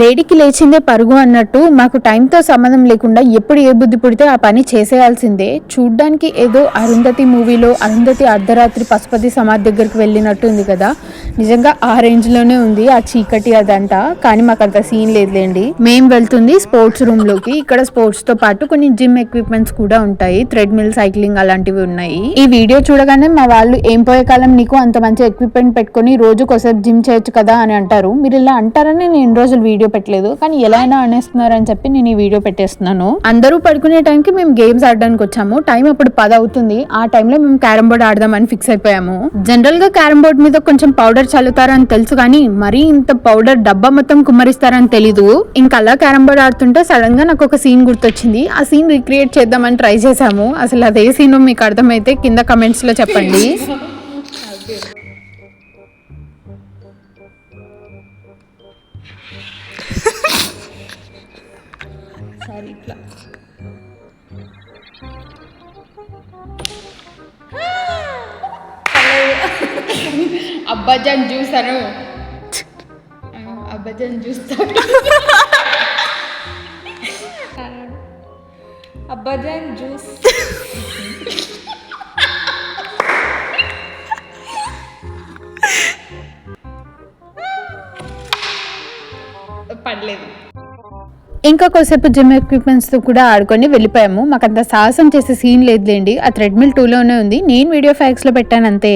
లేడీకి లేచిందే పరుగు అన్నట్టు మాకు టైంతో సంబంధం లేకుండా ఎప్పుడు ఏ బుద్ధి పుడితే ఆ పని చేసేయాల్సిందే. చూడ్డానికి ఏదో అరుంధతి మూవీలో అరుంధతి అర్ధరాత్రి పశుపతి సమాధి దగ్గరికి వెళ్ళినట్టు ఉంది కదా, నిజంగా ఆ రేంజ్ లోనే ఉంది ఆ చీకటి అదంతా. కానీ మాకు అంత సీన్ లేదులేండి. మేము వెళ్తుంది స్పోర్ట్స్ రూమ్ లోకి. ఇక్కడ స్పోర్ట్స్ తో పాటు కొన్ని జిమ్ ఎక్విప్మెంట్స్ కూడా ఉంటాయి. థ్రెడ్మిల్, సైక్లింగ్ అలాంటివి ఉన్నాయి. ఈ వీడియో చూడగానే మా వాళ్ళు ఏం పోయే కాలం నీకు అంత మంచి ఎక్విప్మెంట్ పెట్టుకుని రోజుకోసారి జిమ్ చేయొచ్చు కదా అని అంటారు. మీరు ఇలా అంటారని నేను ఇన్ని రోజులు వీడియో పెట్టలేదు, కానీ ఎలా అయినా అనేస్తున్నారు అని చెప్పి నేను ఈ వీడియో పెట్టేస్తున్నాను. అందరూ పడుకునే టైంకి మేము గేమ్స్ ఆడడానికి వచ్చాము. టైం అప్పుడు 10 అవుతుంది. ఆ టైంలో మేము క్యారమ్ బోర్డ్ ఆడదామని ఫిక్స్ అయిపోయాము. జనరల్ గా క్యారమ్ బోర్డ్ మీద కొంచెం పౌడర్ చల్లుతారని తెలుసు, కానీ మరీ ఇంత పౌడర్ డబ్బా మొత్తం కుమ్మరిస్తారని తెలీదు. ఇంకా అలా క్యారమ్ బోర్డ్ ఆడుతుంటే సడన్ గా నాకు ఒక సీన్ గుర్తొచ్చింది. ఆ సీన్ రిక్రియేట్ చేద్దామని ట్రై చేసాము. అసలు అదే సీన్ మీకు అర్థమైతే కింద కమెంట్స్ లో చెప్పండి. ఇట్లా అబ్బాజాన్ చూసాను, అబ్బాజాన్ చూస్తాను, అబ్బాజాన్ జ్యూస్ పడలేదు. ఇంకా కొద్దిసేపు జిమ్ ఎక్విప్మెంట్స్ తో కూడా ఆడుకొని వెళ్ళిపోయాము. మాకంత సాహసం చేసే సీన్ లేదులేండి. ఆ థ్రెడ్మిల్ 2లోనే ఉంది. నేను వీడియో ఫ్యాక్స్ లో పెట్టాను అంతే.